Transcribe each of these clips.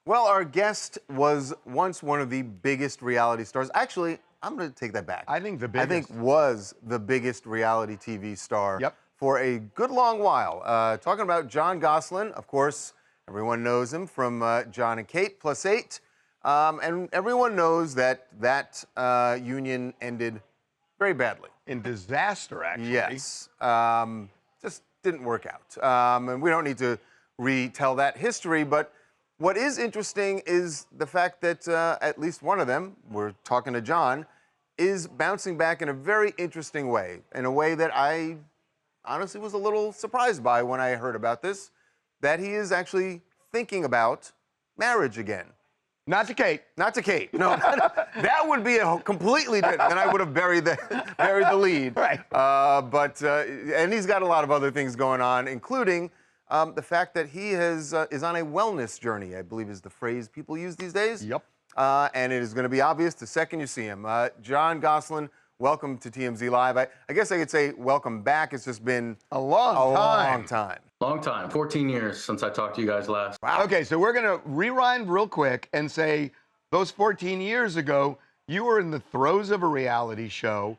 Well, our guest was once one of the biggest reality stars. Actually, I'm going to take that back. I think the biggest. I think was the biggest reality TV star Yep. for a good long while. Talking about John Gosselin, of course, everyone knows him from John and Kate plus 8. And everyone knows that union ended very badly. In disaster, actually. Yes. Just didn't work out. And we don't need to retell that history, but what is interesting is the fact that at least one of them, we're talking to John, is bouncing back in a very interesting way, in a way that I honestly was a little surprised by when I heard about this, that he is actually thinking about marriage again. Not to Kate. Not to Kate. No, that would be a completely different. Then I would have buried the lead. Right. And he's got a lot of other things going on, including the fact that he is on a wellness journey, I believe is the phrase people use these days. Yep. And it is going to be obvious the second you see him. John Gosselin, welcome to TMZ Live. I guess I could say welcome back. It's just been a long time. Long time, 14 years since I talked to you guys last. Wow. Okay, so we're going to rewind real quick and say those 14 years ago, you were in the throes of a reality show,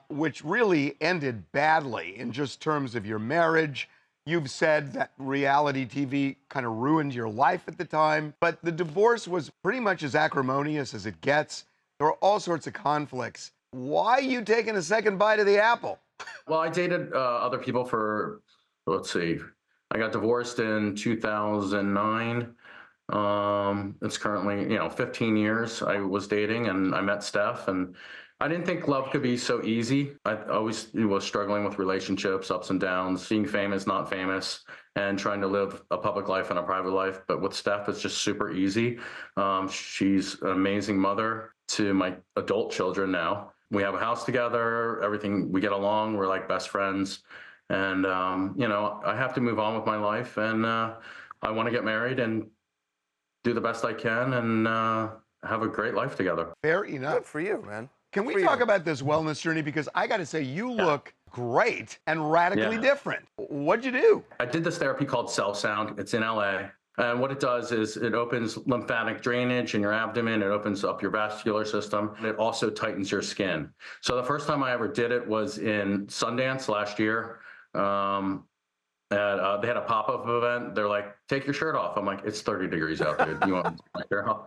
which really ended badly in just terms of your marriage. You've said that reality TV kind of ruined your life at the time, but the divorce was pretty much as acrimonious as it gets. There were all sorts of conflicts. Why are you taking a second bite of the apple? Well, I dated other people for, let's see, I got divorced in 2009. It's currently, 15 years I was dating, and I met Steph, and I didn't think love could be so easy. I always was struggling with relationships, ups and downs, being famous, not famous, and trying to live a public life and a private life. But with Steph, it's just super easy. She's an amazing mother to my adult children now. We have a house together, everything, we get along, we're like best friends. And, I have to move on with my life, and I want to get married and do the best I can and have a great life together. Fair enough. Good for you, man. Can we talk about this wellness journey? Because I got to say, you look great and radically different. What'd you do? I did this therapy called CellSound. It's in LA. And what it does is it opens lymphatic drainage in your abdomen. It opens up your vascular system. And it also tightens your skin. So the first time I ever did it was in Sundance last year. They had a pop-up event. They're like, take your shirt off. I'm like, it's 30 degrees out, dude. You want me to take my shirt off?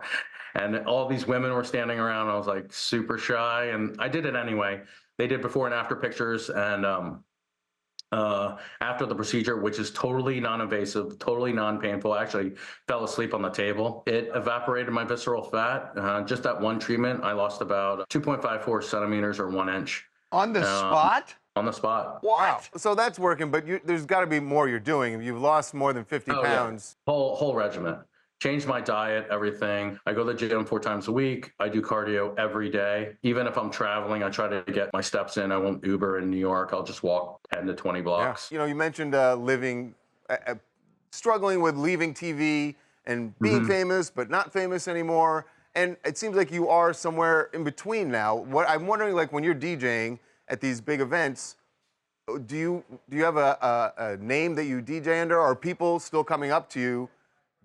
And all these women were standing around. I was like super shy, and I did it anyway. They did before and after pictures, and after the procedure, which is totally non-invasive, totally non-painful. I actually fell asleep on the table. It evaporated my visceral fat. Just that one treatment, I lost about 2.54 centimeters or 1 inch. On the spot? On the spot. What? Wow. So that's working, but there's got to be more you're doing. If you've lost more than 50 pounds. Yeah. Whole regimen. Changed my diet, everything. I go to the gym 4 times a week. I do cardio every day. Even if I'm traveling, I try to get my steps in. I won't Uber in New York. I'll just walk 10 to 20 blocks. Yeah. You mentioned struggling with leaving TV and being famous, but not famous anymore. And it seems like you are somewhere in between now. What I'm wondering, like when you're DJing at these big events, do you have a name that you DJ under? Are people still coming up to you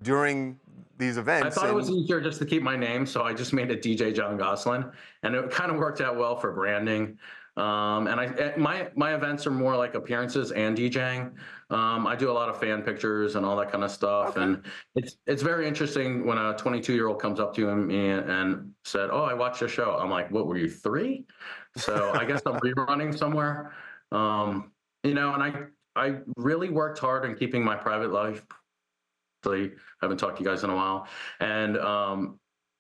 during these events? I thought it was easier just to keep my name, so I just made it DJ John Gosselin, and it kind of worked out well for branding. And my events are more like appearances and DJing. I do a lot of fan pictures and all that kind of stuff, and it's very interesting when a 22-year-old comes up to me and said, "Oh, I watched your show." I'm like, "What were you, 3?" So I guess I'm rerunning somewhere. And I really worked hard in keeping my private life. I haven't talked to you guys in a while, and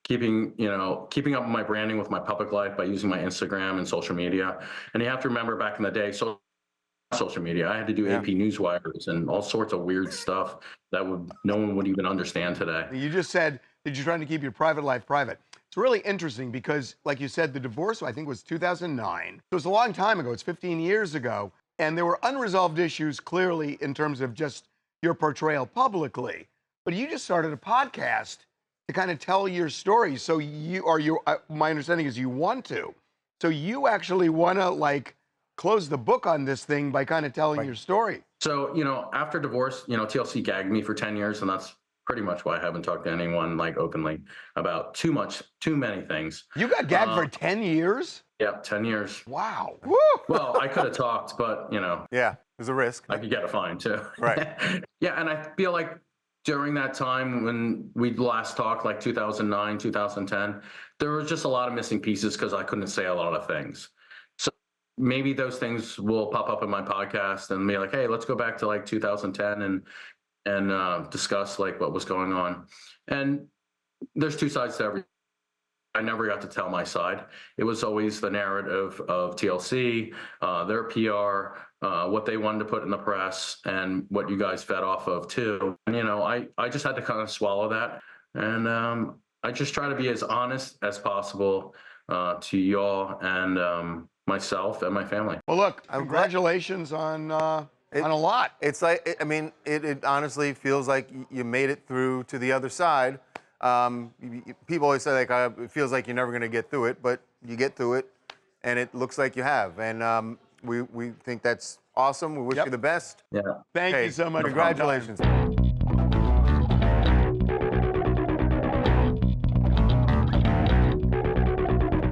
keeping up with my branding with my public life by using my Instagram and social media. And you have to remember, back in the day, social media, I had to do AP Newswires and all sorts of weird stuff that no one would even understand today. You just said that you're trying to keep your private life private. It's really interesting because, like you said, the divorce, I think, was 2009. It was a long time ago. It's 15 years ago. And there were unresolved issues, clearly, in terms of just your portrayal publicly. But you just started a podcast to kind of tell your story. So my understanding is you want to. So you actually want to, close the book on this thing by kind of telling your story. So, after divorce, TLC gagged me for 10 years, and that's pretty much why I haven't talked to anyone like openly about too many things. You got gagged for 10 years? Yeah, 10 years. Wow. Woo! Well, I could have talked, but Yeah, there's a risk. I could get a fine too. Right. Yeah, and I feel like during that time when we last talked, like 2009, 2010, there was just a lot of missing pieces because I couldn't say a lot of things. So maybe those things will pop up in my podcast and be like, hey, let's go back to like 2010 and discuss like what was going on. And there's two sides to every. I never got to tell my side. It was always the narrative of TLC, their PR, what they wanted to put in the press, and what you guys fed off of too. And, I just had to kind of swallow that. And I just try to be as honest as possible to y'all and myself and my family. Well, look, congratulations on a lot. It's like, I mean, it honestly feels like you made it through to the other side. People always say, like, it feels like you're never going to get through it, but you get through it, and it looks like you have. And we think that's awesome. We wish you the best. Yeah. Thank you so much. Congratulations.